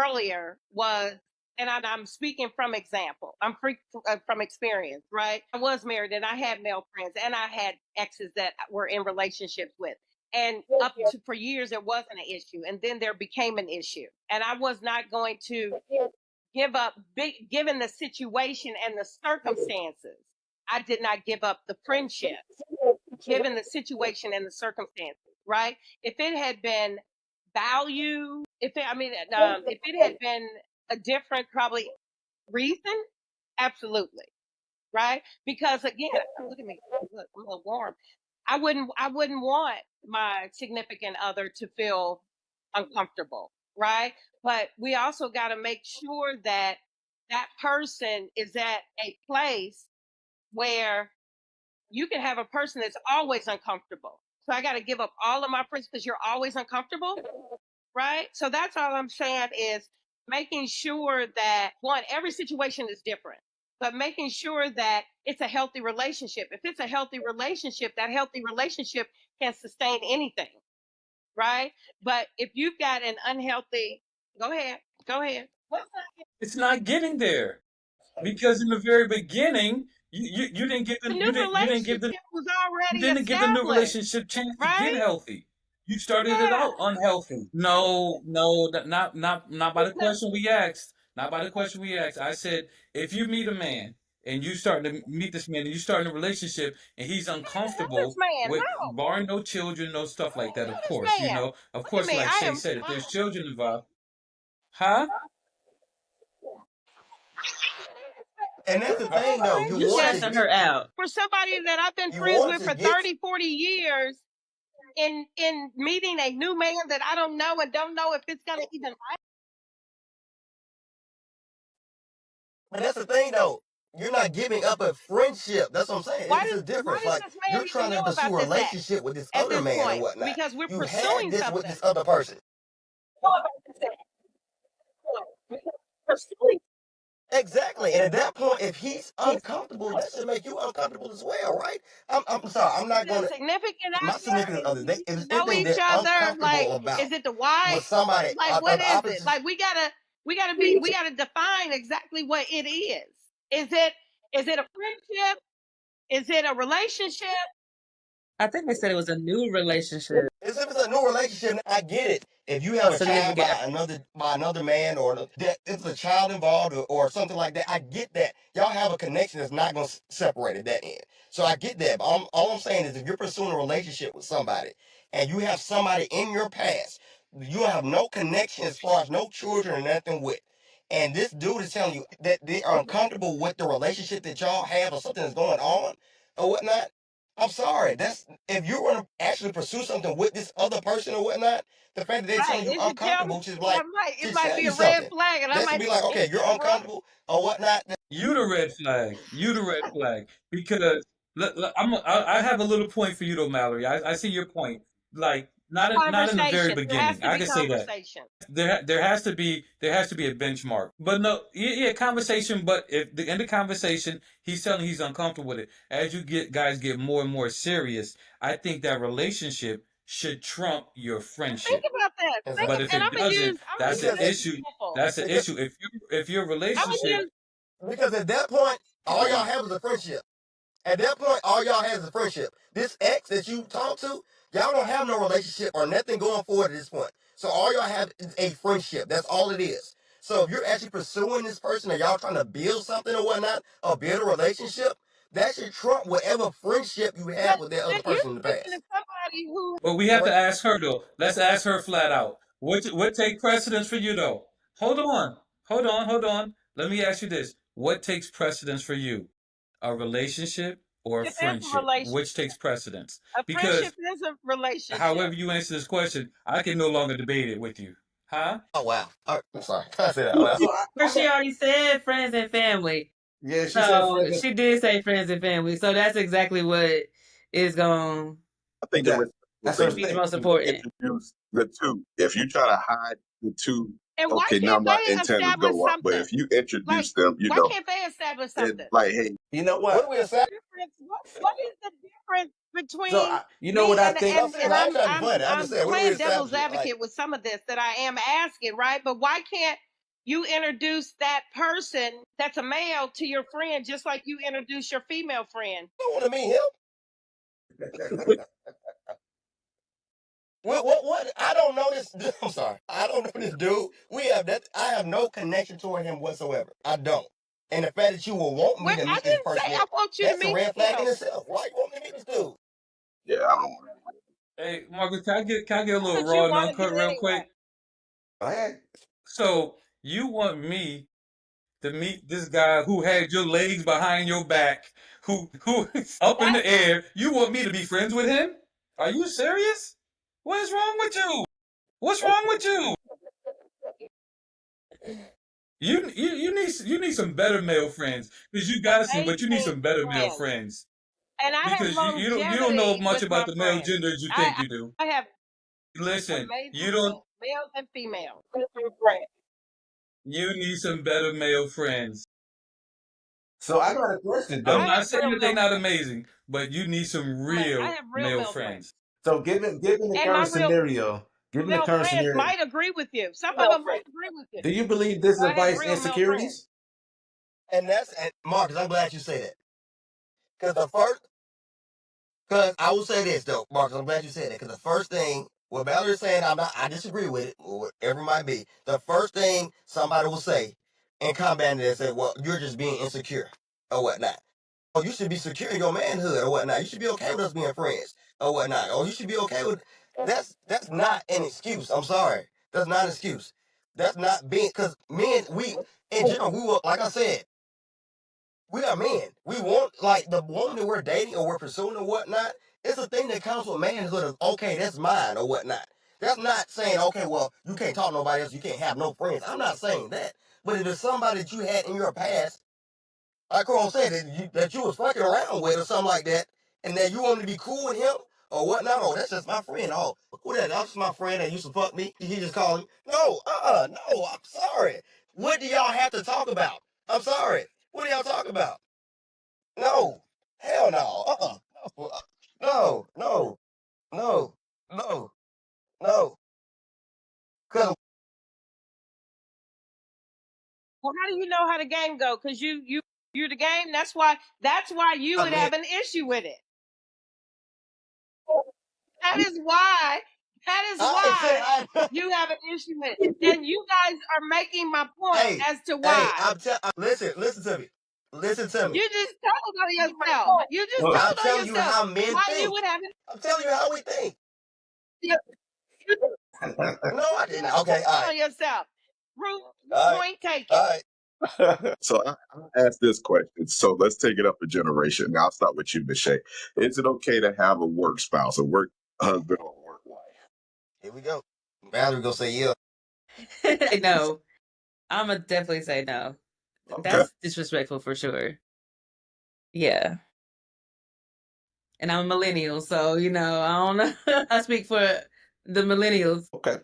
earlier was, and I'm speaking from example, from experience, right? I was married and I had male friends and I had exes that were in relationships with. And up to for years, it wasn't an issue. And then there became an issue. And I was not going to give up, given the situation and the circumstances. I did not give up the friendship, given the situation and the circumstances, right? If it had been value, if it had been a different probably reason, absolutely, right? Because again, look at me, look, I'm a little warm. I wouldn't want my significant other to feel uncomfortable, right? But we also got to make sure that that person is at a place where you can have a person that's always uncomfortable. So I got to give up all of my friends because you're always uncomfortable, right? So that's all I'm saying is making sure that one, every situation is different, but making sure that it's a healthy relationship. If it's a healthy relationship, that healthy relationship can sustain anything, right? But if you've got an unhealthy, go ahead, go ahead. It's not getting there because in the very beginning, you didn't give The them new relationship was you already didn't give the new established, relationship chance to get right? healthy. You started it Yeah. out unhealthy. No, not by the question we asked. Not by the question we asked. I said if you meet a man and you start to meet this man and you start in a relationship and he's Not this uncomfortable man, with no. barring no children, no stuff like that, of Not this course, man. of Look at course, me. like I Shay am said, if there's fine. children involved, huh? And that's the thing, though. You You want to stressing her out. For somebody that I've been you friends want with to for get 30, 40 years, in meeting a new man that I don't know and don't know if it's gonna even like. But that's the thing, though. You're not giving up a friendship. That's what I'm saying. Why It's does a difference. Like this man you're even trying to know pursue about a this relationship with this at other this man or point? whatnot. Because we're You pursuing had this with something. this other person. Exactly. And at that point, if he's uncomfortable, that should make you uncomfortable as well, right? I'm sorry. I'm not Is it going a to. significant My significant other? other, Do if you it's know anything each they're other? Like, uncomfortable about is it the with wife? somebody Like, what of the is it? opposite. Like, we gotta define exactly what it is. Is it a friendship? Is it a relationship? I think they said it was a new relationship. If it's a new relationship, I get it. If you have a child Significant. by another man, or that if there's a child involved, or something like that, I get that. Y'all have a connection that's not going to separate at that end. So I get that. But all I'm saying is, if you're pursuing a relationship with somebody, and you have somebody in your past, you have no connection as far as no children or nothing with, and this dude is telling you that they are uncomfortable with the relationship that y'all have, or something that's going on or whatnot. I'm sorry. That's if you're going to actually pursue something with this other person or whatnot. The fact that they're Right. telling you It should tell me. uncomfortable should like It should might tell be you a red something. flag, and I That should might be be like, okay, you're uncomfortable or whatnot. You the red flag. You the red flag. Because I have a little point for you though, Mallory. I see your point. Like not in the very conversation. There has beginning. to I be can say that. conversation. There has to be a benchmark. But no, yeah, conversation. But if in the conversation he's telling he's uncomfortable with it. As you guys get more and more serious, I think that relationship should trump your Think friendship. about that. But if And it doesn't, I'm gonna that's an use an issue. example. That's an issue. If your I'm gonna relationship use Because at that point, all y'all have is a friendship. At that point, all y'all have is a friendship. This ex that you talk to, y'all don't have no relationship or nothing going forward at this point. So all y'all have is a friendship. That's all it is. So if you're actually pursuing this person, or y'all trying to build something or whatnot, or build a relationship, that should trump whatever friendship you had with that other you're person in the speaking to past. somebody who But we have to ask her though. Let's ask her flat out. What take precedence for you though? Hold on. Let me ask you this. What takes precedence for you? A relationship or a it is a friendship? Which relationship. takes precedence? A friendship Because is a relationship. however you answer this question, I can no longer debate it with you. Huh? Oh wow! I'm sorry. I said that out loud. But she already said friends and family. Yeah, she said So friends. she did say friends and family. So that's exactly what is going I think Yeah, that's her to be the thing. most important. introduce the two. If you try to hide the two, And why okay, now can't my they antennas establish go up. But something? if you Like, introduce them, why can't they establish and something? like, hey, You know what? What do we decide? What is the difference between So you know me what I think? and I'm trying to be funny. I'm just saying, what do we playing establish? devil's advocate with some of this that I am asking, right? But why can't you introduce that person that's a male to your friend, just like you introduce your female friend. I don't want to meet him. What? I don't know this. I'm sorry. I don't know this dude. We have that. I have no connection toward him whatsoever. I don't. And the fact that you will want me Where to I meet this didn't say person, I want you to that's a meet red flag in him. itself. Why you want me to meet this dude? Yeah, I don't. Hey, Marcus, can I get a little But you raw and want to do uncut real anyway. quick? Go ahead. So you want me to meet this guy who had your legs behind your back, who up in the air? You want me to be friends with him? Are you serious? What is wrong with you? What's wrong with you? You need some better male friends because you got to see, but you need Amazing some better male friends. friends And I have because you don't know as longevity much with about my the male friends. gender as you I think you do. I have Listen, amazing you don't. friends, males and females. Friends. You need some better male friends. So I got a question I'm I though. not have saying real that they're male not friends. amazing, but you need some I real have real male male friends. friends. So given the And my current real scenario, given the male current friends scenario, might agree with you. Some of them might agree with you. do you believe this I have invites real male friends. insecurities? And Marcus, I'm glad you say that. Because the first, because I will say this though, Marcus, I'm glad you said that. Because the first thing, what Valerie's saying, I disagree with it, or whatever it might be. The first thing somebody will say in combating it and say, well, you're just being insecure or whatnot. Oh, you should be secure in your manhood or whatnot. You should be okay with us being friends or whatnot. Or you should be okay with that's not an excuse. I'm sorry. That's not an excuse. That's not being because men, we in general, we will like I said, we are men. We want like the woman that we're dating or we're pursuing or whatnot. It's a thing that comes with manhood of okay, that's mine or whatnot. That's not saying okay, well, you can't talk to nobody else, you can't have no friends. I'm not saying that. But if it's somebody that you had in your past, like Carl said, that you was fucking around with or something like that, and that you wanted to be cool with him or whatnot, oh, that's just my friend. Oh, who that? That's my friend that used to fuck me. He just called me. No, no, I'm sorry. What do y'all have to talk about? I'm sorry. What do y'all talk about? No. Hell no. No, no, no, no, no. Cause Well, how do you know how the game go? Because you're the game. That's why you I would mean, have an issue with it. That is why. That is I ain't saying why I. you have an issue with it. And you guys are making my point Hey, as to hey, why. listen to me. Listen to me. You just told on yourself. You just I'm told on telling you yourself how men why you think. would have an I'm telling you how we think. issue. You No, I didn't. just Okay, all told right. on yourself. Proof, All right. point taken. All right. So I asked this question. So let's take it up a generation. Now I'll start with you, Michelle. Is it okay to have a work spouse, a work husband, or a work wife? Here we go. Valerie gonna say yeah. No, I'm gonna definitely say no. Okay. That's disrespectful for sure. Yeah. And I'm a millennial, so I don't know. I speak for the millennials. Okay.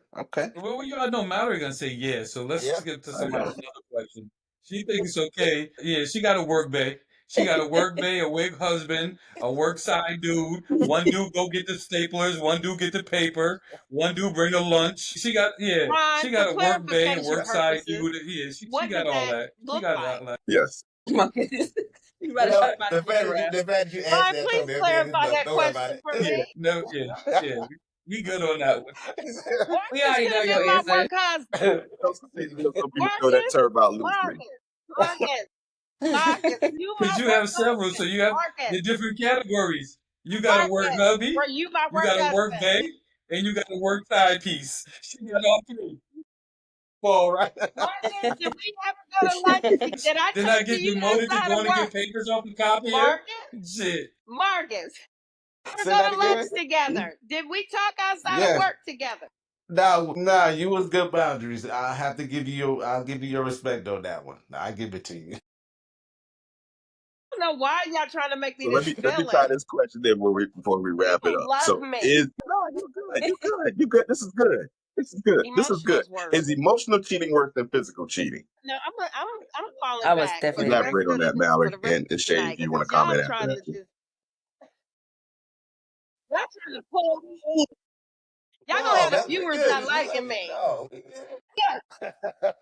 Well, you all know Mallory gonna say yeah. So let's Yeah. get to somebody another question. She thinks it's okay. Yeah, she got a work bay. She got a work bay, a wig husband, a work side dude. One dude go get the staplers. One dude get the paper. One dude bring a lunch. Ron, She for got a work bay, a clarification work side purposes, dude. Yeah, she what got does all that that. She look got like? all that. Yes. Marcus, you You better know, talk about the it fact that around. you asked Ron, that please told me everything in this clarify book. that Don't worry about question it. for Yeah, me. no, we good on that one. We Marcus already could know have your been my answer. work husband. Some people throw that Marcus, term out loosely. Marcus, Marcus, Marcus, were you my Because you work have several, so husband? you have Marcus, the different categories. You got a work Marcus, hubby, were you my you work got a work husband? bay, and you got a work side piece. She got all three. All right. Marcus, did we ever go to lunch? Did I Then I talk to get you demoted to outside of going to work? get papers off the copier. Marcus, Shit. Marcus, ever Say go that to lunch again? together? Did we talk outside of Yes. work together? Nah, you was good boundaries. I have to give you I'll give you your respect on that one. I give it to you. I don't know why y'all trying to make me So this let me try villain. this question then before we wrap it People up. love So me. is no, you good. This is good. This is good. Emotional's worse. Is emotional cheating worse than physical cheating? No, I'm I falling was back for definitely the agree. rest Elaborate on of that, for Mallory the rest and of the Shay, if night you want to because y'all comment after trying that. to just y'all trying to pull me. Y'all gonna No, have the man, we viewers good. not We love liking you. me. No, we good. Yeah,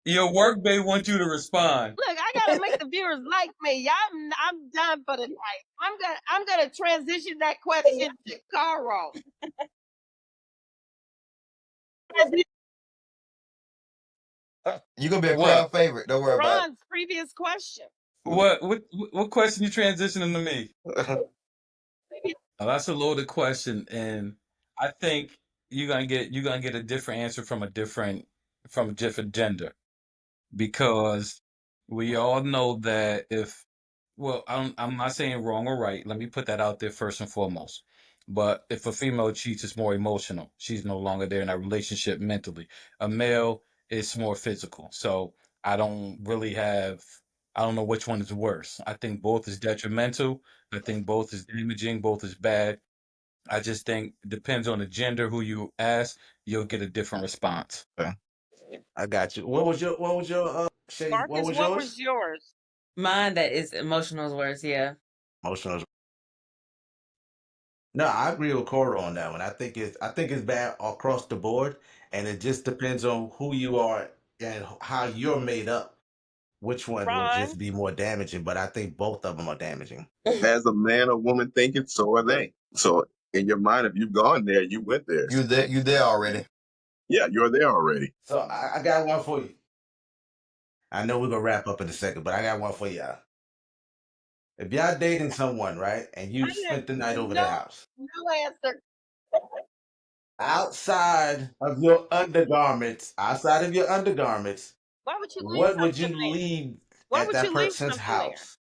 Your work bay wants you to respond. Look, I gotta make the viewers like me. I'm done for the night. I'm gonna transition that question to Carl. You're gonna be a What? crowd favorite. Don't worry about Ron's previous question. What question you transitioning to me? it. Oh, that's a loaded question, and I think you're gonna get a different answer from a different gender because we all know that if well, I'm not saying wrong or right. Let me put that out there first and foremost. But if a female cheats, it's more emotional. She's no longer there in that relationship mentally. A male is more physical. So I don't really have, I don't know which one is worse. I think both is detrimental. I think both is damaging. Both is bad. I just think it depends on the gender who you ask, you'll get a different response. Okay. I got you. What was your Shay, what Marcus, was what yours? was yours? Mine that is emotional is worse, yeah. Emotional. No, I agree with Cora on that one. I think it's bad across the board, and it just depends on who you are and how you're made up. Which one will Ron? just be more damaging? But I think both of them are damaging. As a man or woman thinking, so are they. So in your mind, if you've gone there, you went there. You there already. Yeah, you're there already. So I got one for you. I know we're gonna wrap up in a second, but I got one for y'all. If y'all dating someone, right, and you spent the night over their house, No answer. outside of your undergarments, Why would you leave what would you something there? leave Why at would that you leave person's something there? house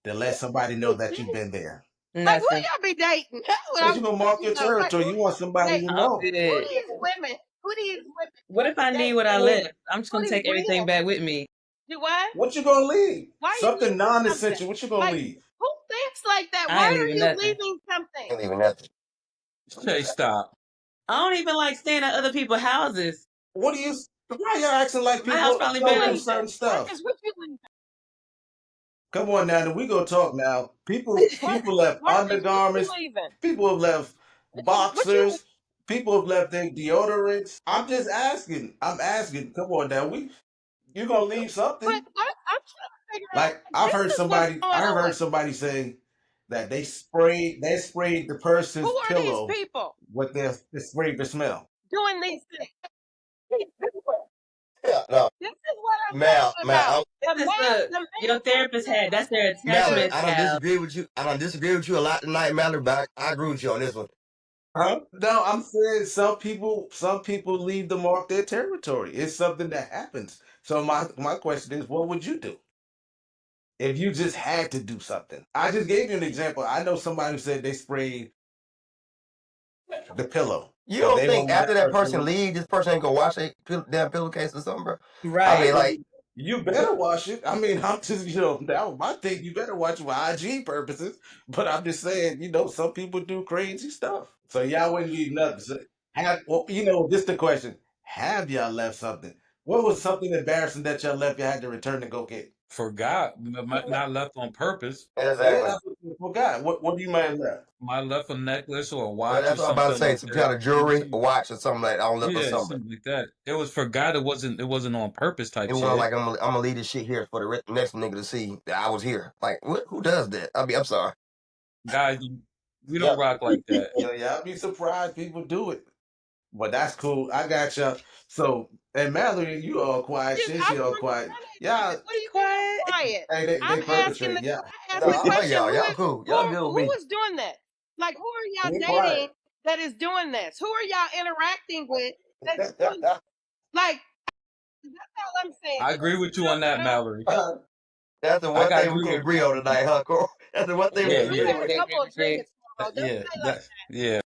to let somebody know that you've been there? Like, who Nothing. y'all be dating? That's what I Because you're want gonna mark to your know. Like, territory. You want somebody you I'm know. who good. these women? Who these women? What if I That need what I left? I'm just who gonna these take everything men? back with me. Do what? What you gonna leave? Why are you Something leaving something? non-essential. What you gonna Like, leave? who thinks like that? I Why ain't are leaving you nothing. leaving something? Ain't leaving nothing. Shay, stop. I don't even like staying at other people's houses. What do you? Why y'all acting like My house people probably don't better. do certain stuff? Marcus, what you leaving? Come on now, we gonna talk now. People left Marcus, what you undergarments. leaving? People have left What you? boxers. People have left their deodorants. I'm just asking. I'm asking. Come on now, you gonna leave But something? I'm trying to figure out. Like I've This heard is what's somebody. going I've on. heard somebody say that they sprayed the Who person's are these pillow people with their spray the smell. doing these things? Yeah, no. This is what I'm Mal, talking Mal, about. The This is man, the your therapist had. That's their Mallory, attachment I don't style. disagree with you. I don't disagree with you a lot tonight, Mallory, but I agree with you on this one. Huh? No, I'm saying some people leave to mark their territory. It's something that happens. So my question is, what would you do if you just had to do something? I just gave you an example. I know somebody who said they sprayed the pillow You because don't they think want after that that person. person leave, this person ain't gonna wash a damn pillowcase or something, bro? I Right. mean, like, You better wash it. I mean, I'm just, that was my thing. You better watch it for IG purposes. But I'm just saying, some people do crazy stuff. So y'all wouldn't leave nothing. So just the question. Have y'all left something? What was something embarrassing that y'all left you had to return to go get? Forgot. Not left on purpose. Yeah, exactly. that's what you forgot. What do you mean left? Might have left a necklace or a Well, watch or that's what I'm about to something say. like Some that. kind of jewelry, a watch, or something like that on lip or Yeah, something. something like that. It was forgot. It wasn't on purpose type It wasn't shit. like I'm gonna leave this shit here for the next nigga to see that I was here. Like, what? Who does that? I'm sorry. Guys, we Yeah, don't rock like that. y'all be surprised people do it. But that's cool. I got you. So, and Mallory, you all quiet. I She all want quiet. to Yeah, what do you mean I'm Quiet. quiet? hey, they I'm asking perpetrate. the Yeah. I asked No, the I love question. y'all. Y'all cool. Y'all good with Who me. is doing that? Like, who are y'all We quiet. dating that is doing this? Who are y'all interacting with that's doing this? Like, that's all I'm saying. I agree with you on that, Mallory. That's the I one got thing we agree can with agree on tonight, huh, Cole? That's the one thing we yeah, can We agree yeah, had on. a couple of drinks tomorrow. Don't yeah, say like yeah.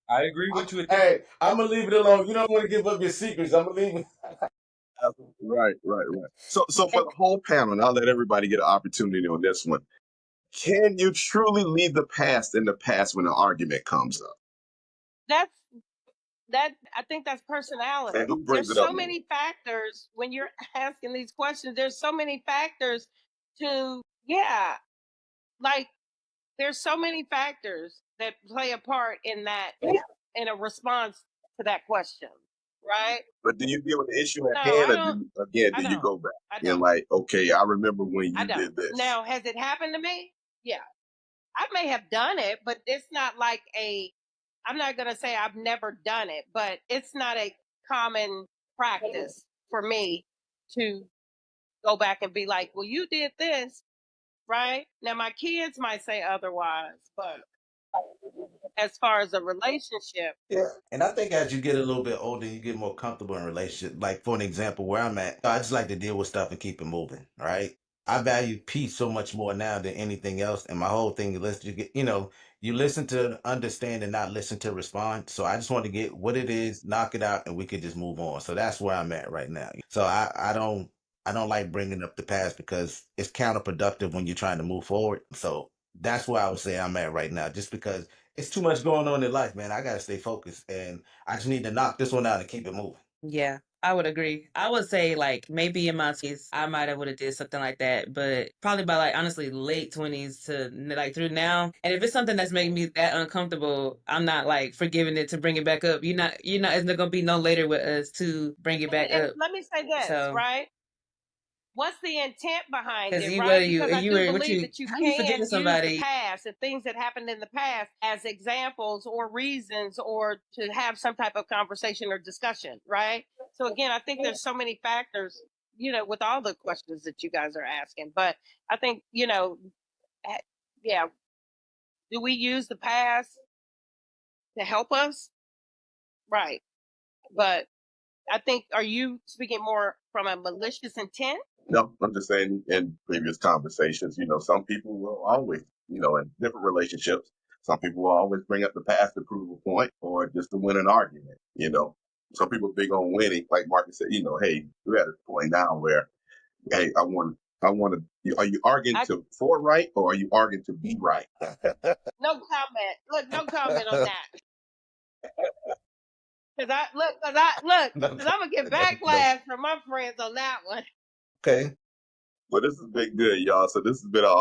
I agree with you. Hey, I'm gonna leave it alone. You don't want to give up your secrets. I'm gonna leave it. Right, right, right. So for the whole panel, and I'll let everybody get an opportunity on this one. Can you truly leave the past in the past when an argument comes up? that. I think that's personality. And who brings There's it up so now? many factors when you're asking these questions. There's so many factors to like there's so many factors that play a part in that in a response to that question. right? But do you deal with the issue at No, hand, I or don't. I do you don't. go back I and don't. like, okay, I remember when I you don't. did this? Now, has it happened to me? Yeah. I may have done it, but it's not like I'm not going to say I've never done it, but it's not a common practice for me to go back and be like, well, you did this, right? Now, my kids might say otherwise, but as far as a relationship, Yeah. And I think as you get a little bit older, you get more comfortable in relationship. Like for an example, where I'm at, I just like to deal with stuff and keep it moving. Right. I value peace so much more now than anything else. And my whole thing is let's just get, you listen to understand and not listen to respond. So I just want to get what it is, knock it out, and we could just move on. So that's where I'm at right now. So I don't like bringing up the past because it's counterproductive when you're trying to move forward. So that's where I would say I'm at right now, just because it's too much going on in life, man. I gotta stay focused, and I just need to knock this one out and keep it moving. Yeah, I would agree. I would say like maybe in my 20s, I might have would have did something like that, but probably by like honestly late 20s to like through now. And if it's something that's making me that uncomfortable, I'm not like forgiving it to bring it back up. You're not. It's not gonna be no later with us to bring it back and up. let me say this, So right? What's the intent behind because it, you right? were Because I you do were what believe you that you how you can forgiving use the somebody? past and things that happened in the past as examples or reasons or to have some type of conversation or discussion, right? So again, I think there's so many factors, with all the questions that you guys are asking. But I think, yeah, do we use the past to help us? Right. But I think, are you speaking more from a malicious intent? No, I'm just saying in previous conversations, some people will always, in different relationships, some people will always bring up the past to prove a point or just to win an argument. Some people big on winning, like Marcus said, hey, we're at a point now where, hey, I want to, are you arguing I for right or are you arguing to be right? No comment. Look, no comment on that. Cause I'm gonna get No. backlash from my friends on that one. Okay. Well, this has been good, y'all. So this has been an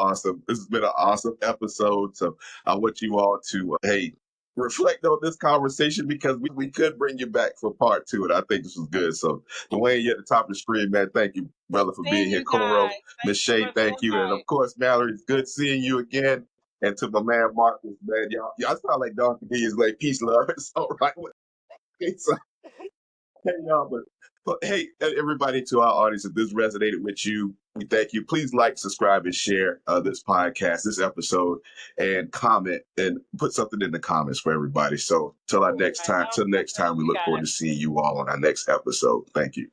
awesome episode. So I want you all to, hey, reflect on this conversation because we could bring you back for part two. And I think this was good. So Dwayne, you're at the top of the screen, man. Thank you, brother, for being Seeing here. you Coro, guys. Miss Thank you Shay, for the thank you. And of invite. course, Mallory, it's good seeing you again. And to my man Marcus, man, y'all sound like Don Cornelius, like peace, love. It's all right. So, hey, y'all, but hey, everybody, to our audience, if this resonated with you, we thank you. Please like, subscribe, and share this podcast, this episode, and comment and put something in the comments for everybody. So till Sounds next time, good. we Thank you look forward guys. to seeing you all on our next episode. Thank you.